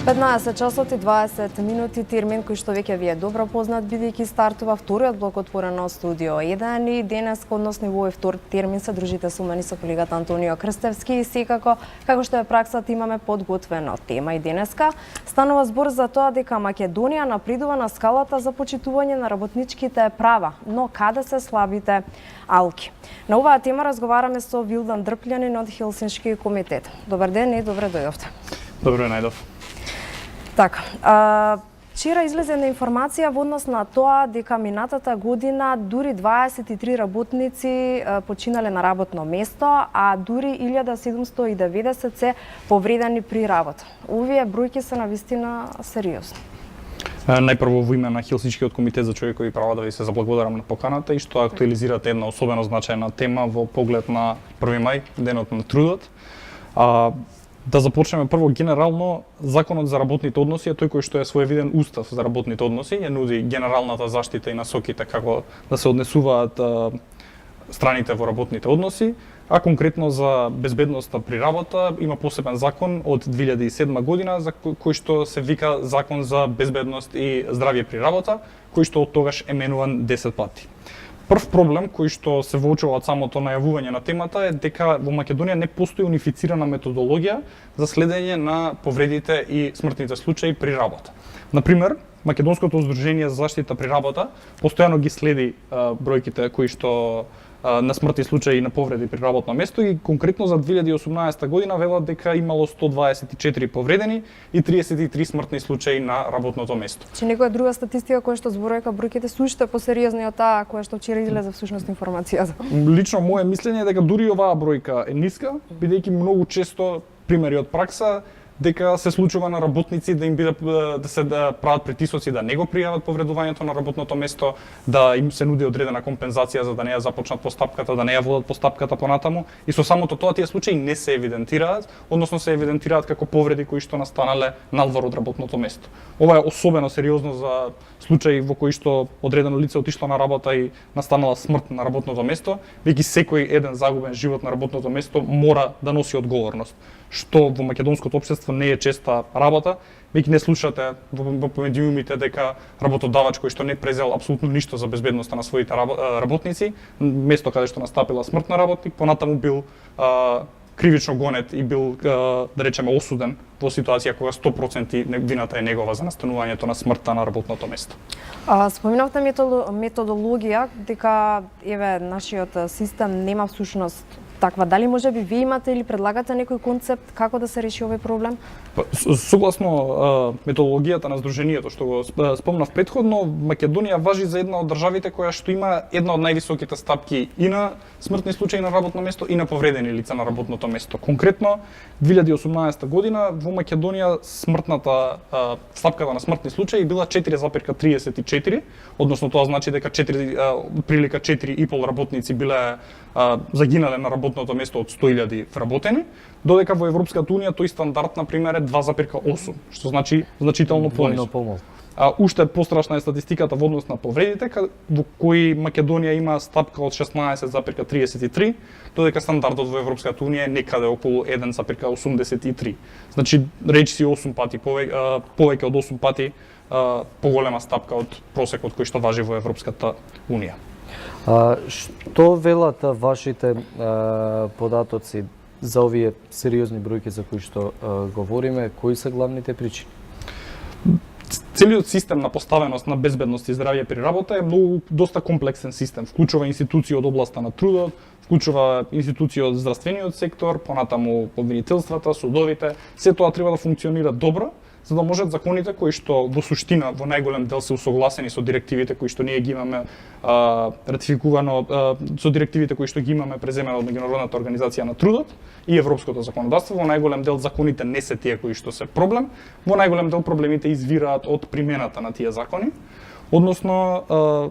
15 часот и 20 минути, термин кој што веќе ви е добро познат, бидејќи стартува вториот блок отворено студио 1 и денес односно во овој втор термин се дружите со мене со колегата Антонио Крстевски и секако, како што е праксата, имаме подготвена тема и денеска. Станува збор за тоа дека Македонија напредува на скалата за почитување на работничките права, но каде се слабите алки? На оваа тема разговараме со Вилдан Дрплјанин од Хелсиншки комитет. Добар ден и добре дојдовте. Добро најдов. Така, вчера излезе една информација во однос на тоа дека минатата година дури 23 работници починале на работно место, а дури 1790 се повредени при работа. Овие бројки се навистина сериозни. Најпрво во име на Хелсиншкиот комитет за човекови права да ви се заблагодарам на поканата и што актуализирате една особено значајна тема во поглед на 1 мај, денот на трудот. Да започнеме прво генерално, законот за работните односи е тој кој што е своевиден устав за работните односи, ја нуди генералната заштита и насоките како да се однесуваат страните во работните односи, а конкретно за безбедноста при работа има посебен закон од 2007 година за кој што се вика Закон за безбедност и здравје при работа, кој што од тогаш е менуван 10 пати. Прв проблем кој што се воочува од самото најавување на темата е дека во Македонија не постои унифицирана методологија за следење на повредите и смртните случаи при работа. Например, Македонското здружение за заштита при работа постојано ги следи бројките кои што на смртни случаи и на повреди при работно место и конкретно за 2018 година велат дека имало 124 повредени и 33 смртни случаи на работното место. Чи некоја друга статистика која што зборува бројките се уште посериозни од таа која што вчера излезе всушност информацијата? Лично мое мислење е дека дури оваа бројка е ниска, бидејќи многу често примери од пракса дека се случува на работници да им биде да прават притисоци да не го пријават повредувањето на работното место, да им се нуди одредена компензација за да не ја започнат постапката, да не ја водат постапката понатаму и со самото тоа тие случаи не се евидентираат, односно се евидентираат како повреди кои што настанале надвор од работното место. Ова е особено сериозно за случаи во кои што одредено лице отишло на работа и настанала смрт на работното место, веќе секој еден загубен живот на работното место мора да носи одговорност, што во македонското општество не е честа работа, веќе не слушате во медиумите дека работодавач кој што не презел апсолутно ништо за безбедноста на своите работници, место каде што настапила смрт на работник, понатаму бил кривично гонет и бил, да речеме, осуден во ситуација кога 100% вината е негова за настанувањето на смртта на работното место. Споминавте методологија, дека еве нашиот систем нема всушност таква. Дали можеби вие имате или предлагате некој концепт како да се реши овој проблем? Согласно методологијата на Сдруженијето што го спомнав претходно, Македонија важи за една од државите која што има една од највисоките стапки и на смртни случаи на работно место и на повредени лица на работното место. Конкретно 2018 година во Македонија смртната стапката на смртни случаи била 4,34, односно тоа значи дека 4,5 работници биле загинале на работното место од 100.000 вработени, додека во Европската унија тој стандард на пример е 2,8, што значи значително понисок. Уште пострашна е статистиката во однос на повредите, во кои Македонија има стапка од 16,33, додека стандардот во Европската унија е некаде околу 1,83. Значи речиси 8 пати повеќе од 8 пати поголема стапка од просекот кој што важи во Европската унија. Што велат вашите податоци за овие сериозни бројки за кои што говориме, кои се главните причини? Целиот систем на поставеност на безбедност и здравје при работа е доста комплексен систем. Вклучува институции од областа на трудот, вклучува институции од здравствениот сектор, понатаму обвинителствата, судовите. Се тоа треба да функционира добро, за да можат законите кои што во суштина во најголем дел се усогласени со директивите кои што ние ги имаме ратификувано со директивите кои што ги имаме преземено од Меѓународната организација на трудот и европското законодавство, во најголем дел законите не се тие кои што се проблем, во најголем дел проблемите извираат од примената на тие закони. Односно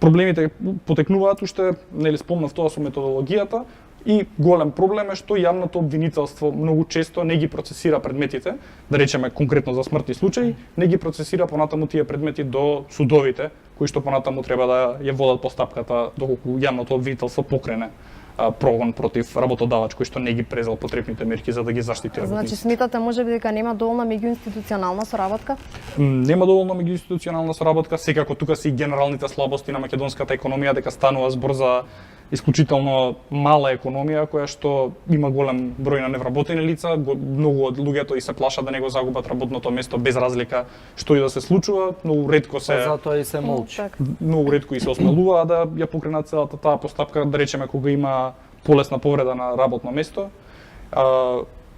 проблемите потекнуваат уште, нели спомнав тоа со методологијата, и голем проблем е што јавното обвинителство многу често не ги процесира предметите, да речеме конкретно за смртни случаи, не ги процесира понатаму тие предмети до судовите, кои што понатаму треба да ја водат постапката доколку јавното обвинителство покрене прогон против работодавач кој што не ги презел потребните мерки за да ги заштити Значи работниците. сметате можеби дека нема доволна меѓуинституционална соработка? Нема доволно меѓуинституционална соработка, секако тука се и генералните слабости на македонската економија, дека станува збор за исклучително мала економија која што има голем број на невработени лица, многу од луѓето и се плашат да не го загубат работното место без разлика што и да се случува, многу ретко се Затоа и се молчи. Така. многу ретко и се осмелуваат да ја покренат целата таа постапка, да речеме кога има полесна повреда на работно место.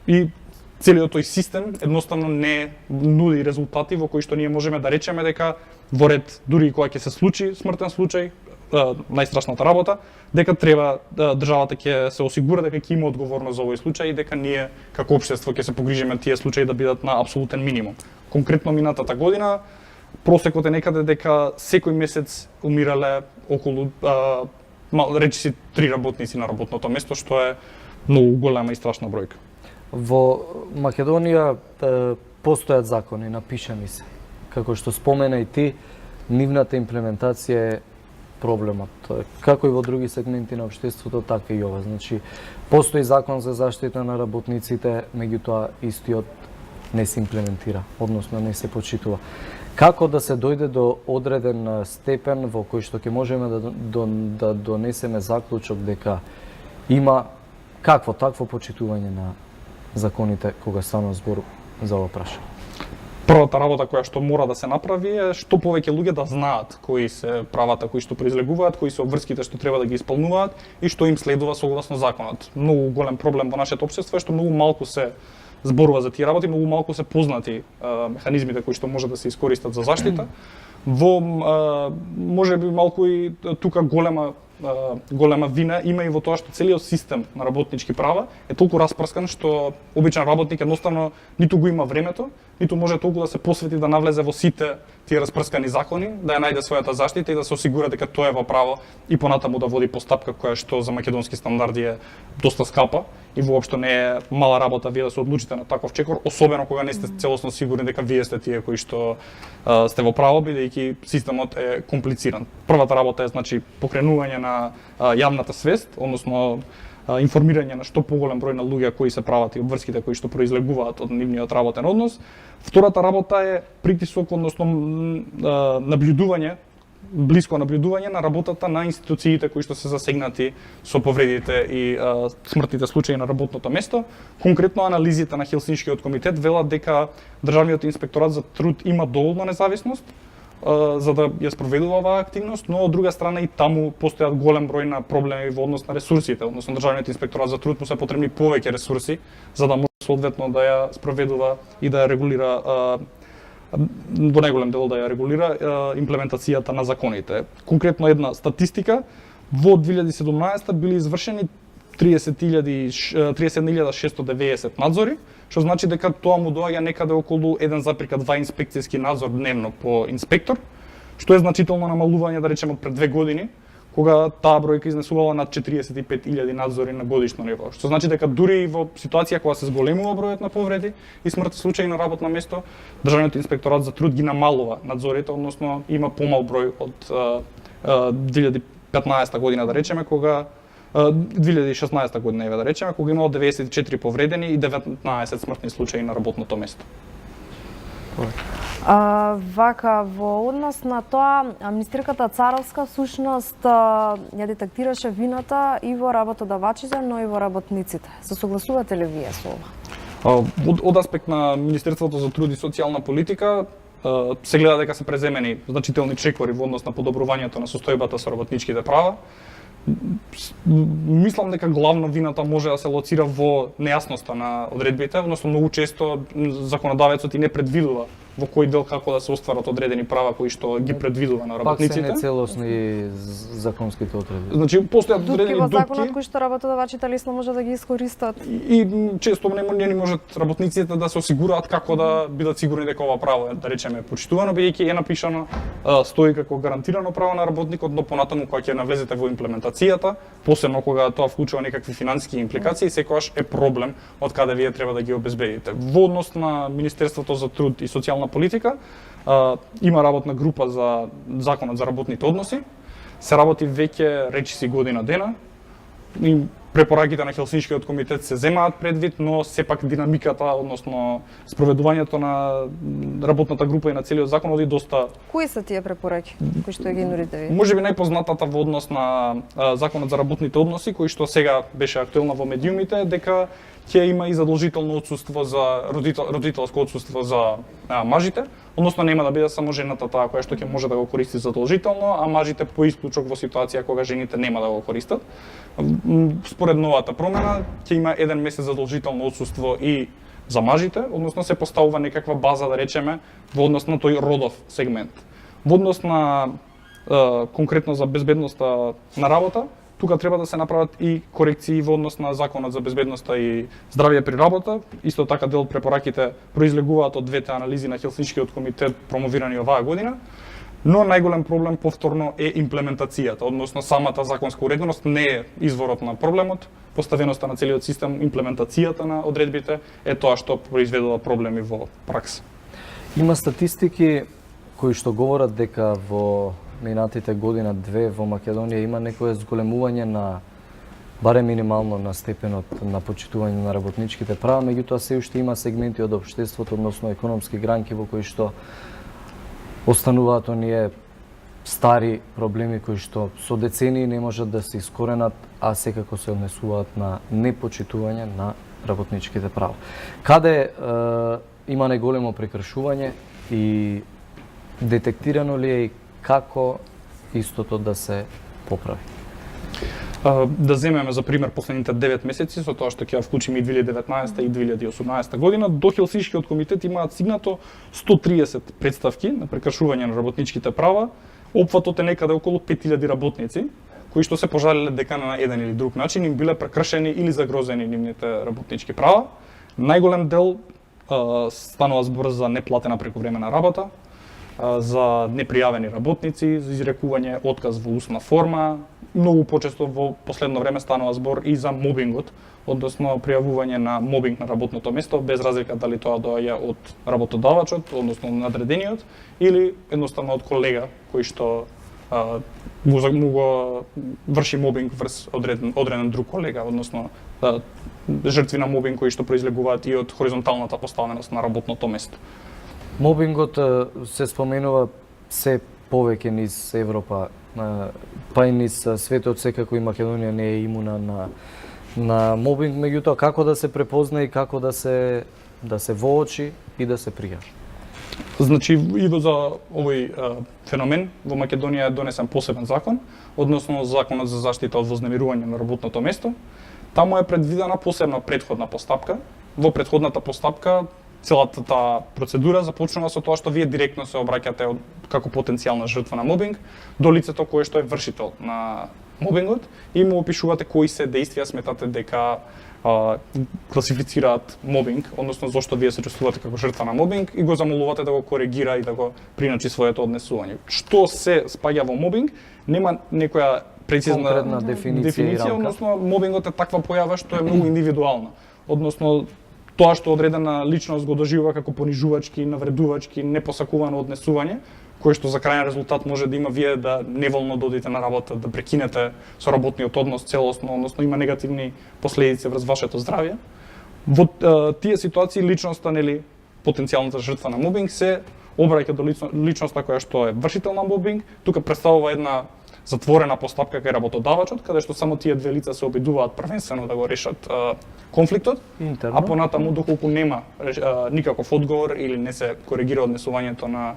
И целиот тој систем едноставно не нуди резултати во кои што ние можеме да речеме дека во ред, дури и кога ќе се случи смртен случај, најстрашната работа, дека треба државата ќе се осигура дека ќе има одговорност за овој случај и дека ние како општество ќе се погрижиме тие случаи да бидат на апсолутен минимум. Конкретно минатата година просекот е некаде дека секој месец умирале околу речиси 3 работници на работното место, што е многу голема и страшна бројка. Во Македонија постојат закони, напишани се. Како што спомена и ти, нивната имплементација е проблемот. Како и во други сегменти на општеството, така и ова. Значи, постои закон за заштита на работниците, меѓутоа истиот не се имплементира, односно не се почитува. Како да се дојде до одреден степен во кој што ќе можеме да донесеме заклучок дека има какво такво почитување на законите кога станува збор за ова прашање? Првата работа која што мора да се направи е што повеќе луѓе да знаат кои се правата кои што произлегуваат, кои се обврските што треба да ги исполнуваат и што им следува согласно законот. Многу голем проблем во нашето општество е што многу малку се зборува за тие работи, многу малку се познати механизмите кои што може да се искористат за заштита. Во можеби малку и тука голема вина има и во тоа што целиот систем на работнички права е толку распрскан што обичен работник едноставно ниту го има времето, ниту може толку да се посвети да навлезе во сите тие распрскани закони, да ја најде својата заштита и да се осигура дека тоа е во право и понатаму да води постапка која што за македонски стандарди е доста скапа и воопшто не е мала работа вие да се одлучите на таков чекор, особено кога не сте целосно сигурни дека вие сте тие кои што сте во право, бидејќи системот е комплициран. Првата работа е значи покренување на јавната свест, односно информирање на што поголем број на луѓе кои се прават и обврските кои што произлегуваат од нивниот работен однос. Втората работа е притисок, односно наблюдување, блиско наблюдување на работата на институциите кои што се засегнати со повредите и смртните случаи на работното место. Конкретно анализите на Хелсиншкиот комитет велат дека Државниот инспекторат за труд има доволна независност за да ја спроведува оваа активност, но од друга страна и таму постојат голем број на проблеми во однос на ресурсите, односно Државниот инспекторат за труд му се потребни повеќе ресурси за да може соодветно да ја спроведува и да ја регулира до најголем дел да ја регулира имплементацијата на законите. Конкретно една статистика, во 2017 били извршени 30.690 надзори, што значи дека тоа му доаѓа некаде околу 1,2 инспекцијски надзор дневно по инспектор, што е значително намалување, да речеме, пред 2 години, кога таа бројка изнесувала над 45.000 надзори на годишно ниво. Што значи дека дури и во ситуација кога се зголемува бројот на повреди и смртни случаи на работно место, Државниот инспекторат за труд ги намалува надзорите, односно има помал број од 2015 година, да речеме, кога 2016 година, да речеме, кога имало 94 повредени и 19 смртни случаи на работното место. Вака, во однос на тоа, министерката Царовска всушност ја детектираше вината и во работодавачите, но и во работниците. Се согласувате ли вие со ова? Од аспект на Министерството за труд и социјална политика се гледа дека се преземени значителни чекори во однос на подобрувањето на состојбата со работничките права. Мислам дека главно вината може да се лоцира во нејасноста на одредбите, односно многу често законодавецот и не предвидува во кој дел како да се остварат одредени права кои што ги предвидува на работниците. Пак се нецелосни законските одредби. Значи постојат одредени во дупки законот кои што работодавачите лесно може да ги искористат. И често не можат работниците да се осигураат како да бидат сигурни дека ова право е, да речеме, почитувано, бидејќи е напишано, стои како гарантирано право на работникот, но понатаму кога ќе навлезете во имплементацијата, посебно кога тоа вклучува некакви финансиски импликации, секогаш е проблем од каде вие треба да ги обезбедите. Во однос на Министерството за труд и социјална политика има работна група за законот за работните односи. Се работи веќе речиси година дена. и препораките на Хелсиншкиот комитет се земаат предвид, но сепак динамиката, односно спроведувањето на работната група и на целиот закон оди доста. Кои се тие препораки кои што ги нудите ви? Можеби најпознатата во однос на законот за работните односи, кој што сега беше актуелна во медиумите, дека ќе има и задолжително отсуство за родителско отсуство за мажите, односно нема да биде само жената таа која што ќе може да го користи задолжително, а мажите по исклучок во ситуација кога жените нема да го користат. Според новата промена ќе има 1 месец задолжително отсуство и за мажите, односно се поставува некаква база, да речеме, во однос на тој родов сегмент. Во однос на конкретно за безбедноста на работа, тука треба да се направат и корекции во однос на законот за безбедноста и здравје при работа. Исто така дел од препораките произлегуваат од двете анализи на Хелсиншкиот комитет промовирани оваа година. Но најголем проблем повторно е имплементацијата, односно самата законска уреденост не е изворот на проблемот, поставеноста на целиот систем, имплементацијата на одредбите е тоа што произведува проблеми во пракса. Има статистики кои што говорат дека во минатите година-две во Македонија има некое зголемување на барем минимално на степенот на почитување на работничките права, меѓутоа се уште има сегменти од општеството, односно економски гранки во кои што остануваат оние стари проблеми кои што со децении не можат да се искоренат, а секако се однесуваат на непочитување на работничките права. Каде има најголемо прекршување и детектирано ли е и како истото да се поправи? Да земеме за пример последните 9 месеци, со тоа што ќе вклучиме и 2019 и 2018 година, до Хелсиншкиот комитет имаат сигнато 130 представки на прекршување на работничките права. Опфатот е некаде околу 5000 работници, кои што се пожалиле дека на еден или друг начин им биле прекршени или загрозени нивните работнички права. Најголем дел станува збор за неплатена прековремена работа, за непријавени работници, за изрекување отказ во устна форма. Многу почесто во последно време станува збор и за мобингот, односно пријавување на мобинг на работното место, без разлика дали тоа доаѓа од работодавачот, односно надредениот, или едноставно од колега кој што му го врши мобинг врз одреден друг колега, односно жртви на мобинг кои што произлегуваат и од хоризонталната поставеност на работното место. Мобингот се споменува се повеќе низ Европа, па и низ светот, секако и Македонија не е имуна на мобинг, меѓутоа како да се препозна и како да се воочи и да се пријави? Значи, и за овој феномен во Македонија е донесен посебен закон, односно законот за заштита од вознемирување на работното место. Таму е предвидена посебна претходна постапка. Во претходната постапка целата таа процедура започнува со тоа што вие директно се обраќате како потенцијална жртва на мобинг до лицето кое што е вршител на мобингот и му опишувате кои се действија сметате дека класифицираат мобинг, односно зошто вие се чувствувате како жртва на мобинг и го замолувате да го коригира и да го приначи своето однесување. Што се спаѓа во мобинг, нема некоја прецизна дефиниција, односно мобингот е таква појава што е многу индивидуална. Односно тоа што одредена личност го доживува како понижувачки, навредувачки, непосакувано однесување, кое што за крајен резултат може да има вие да неволно додите на работа, да прекинете со работниот однос целосно, односно има негативни последици врз вашето здравје. Во тие ситуации личноста, нели, потенцијалната жртва на мобинг се обраќа до личноста која што е вршител на мобинг, тука представува една затворена постапка кај работодавачот, каде што само тие две лица се обидуваат првенствено да го решат конфликтот, а понатаму доколку нема никаков одговор или не се коригира однесувањето на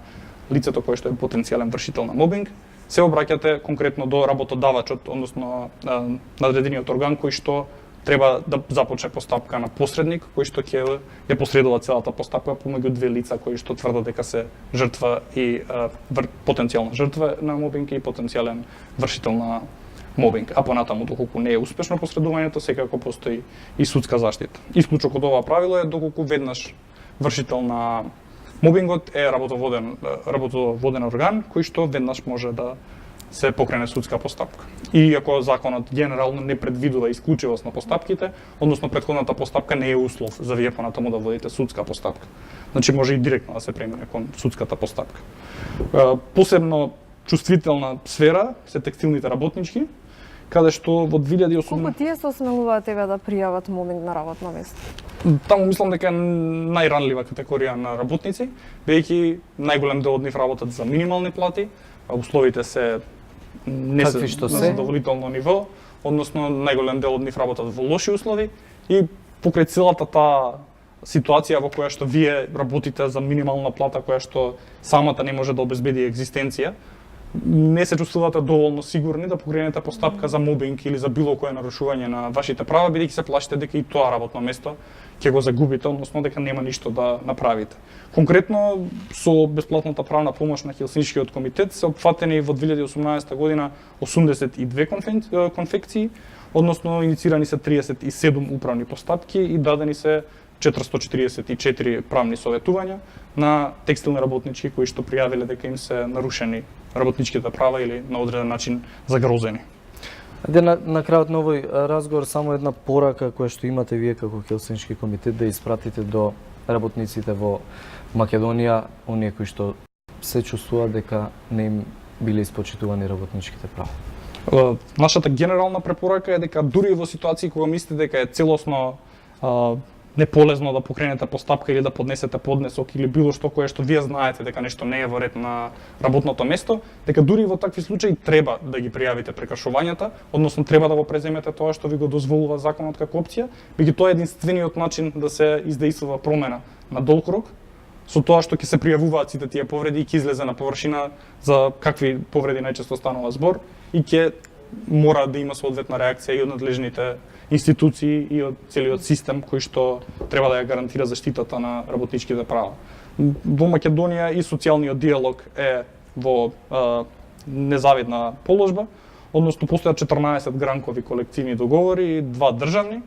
лицето кое што е потенцијален вршител на мобинг, се обраќате конкретно до работодавачот, односно надредениот орган кој што треба да започне постапка на посредник, кој што ќе ја посредува целата постапка помеѓу две лица кои што тврдат дека се жртва и потенцијална жртва на мобинг и потенцијален вршител на мобинг. А понатаму, доколку не е успешно посредувањето, секако постои и судска заштита. Исклучок од ова правило е доколку веднаш вршител на мобингот е работоводен орган кој што веднаш може да се покрене судска постапка. И ако законот генерално не предвидува исклучивост на постапките, односно претходната постапка не е услов за вие понатаму да водите судска постапка. Значи може и директно да се премине кон судската постапка. Посебно чувствителна сфера се текстилните работнички каде што во 2018 Колку тие се осмелуваат тебе да пријават мобинг на работно место? таму мислам дека е најранлива категорија на работници, бидејќи најголем дел од нив работат за минимални плати, а условите се не се Какви што на се? задоволително ниво, односно најголем дел од нив работат во лоши услови и покрај целата таа ситуација во која што вие работите за минимална плата која што самата не може да обезбеди екзистенција, не се чувствувате доволно сигурни да покренете постапка за мобинг или за било кое нарушување на вашите права, бидејќи се плашите дека и тоа работно место ќе го загубите, односно дека нема ништо да направите. Конкретно со бесплатната правна помош на Хелсиншкиот комитет се опфатени во 2018 година 82 конфекции, односно иницирани се 37 управни постапки и дадени се 444 правни советувања на текстилни работнички кои што пријавиле дека им се нарушени работничките права или на одреден начин загрозени. Ајде на крајот на овој разговор само една порака која што имате вие како Хелсиншки комитет да испратите до работниците во Македонија, оние кои што се чувствуваат дека не им биле испочитувани работничките права. Нашата генерална препорака е дека дури во ситуации кога мислите дека е целосно неполезно да покренете постапка или да поднесете поднесок или било што кое што вие знаете дека нешто не е во ред на работното место, дека дури во такви случаи треба да ги пријавите прекршувањата, односно треба да го преземете тоа што ви го дозволува законот како опција, бидејќи тоа е единствениот начин да се издействува промена на долг рок, со тоа што ќе се пријавуваат сите тие повреди и ќе излезе на површина за какви повреди најчесто станува збор и ќе мора да има соодветна реакција и од надлежните институции и од целиот систем кој што треба да ја гарантира заштитата на работничките права. Во Македонија и социјалниот диалог е во незавидна положба, односно постојат 14 гранкови колективни договори и 2 државни,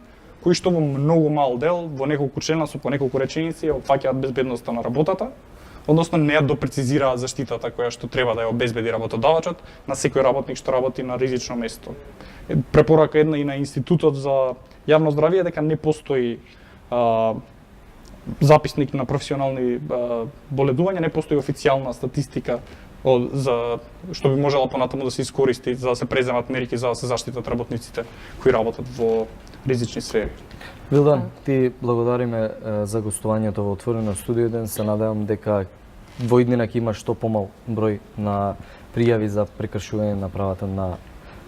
кои што во многу мал дел, во неколку члена со по неколку реченици, опфаќаат безбедноста на работата, односно не ја допрецизираат заштитата која што треба да ја обезбеди работодавачот на секој работник што работи на ризично место. Препорака една и на Институтот за јавно здравје дека не постои записник на професионални боледувања, не постои официјална статистика за што би можела понатаму да се искористи за да се преземат мерки за да се заштитат работниците кои работат во ризични сфери. Вилдан, ти благодариме за гостувањето во Отворено студио ден. Се надевам дека во иднина ќе има што помал број на пријави за прекршување на правата на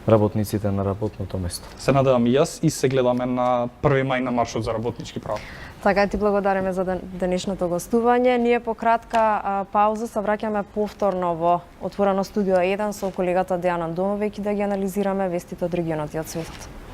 работниците на работното место. Се надевам и јас и се гледаме на 1 мај на маршот за работнички права. Така ти благодариме за денешното гостување. Ние по кратка пауза се враќаме повторно во Отворено студио 1 со колегата Дејан Андоновиќ да ги анализираме вестите од регионот и од светот.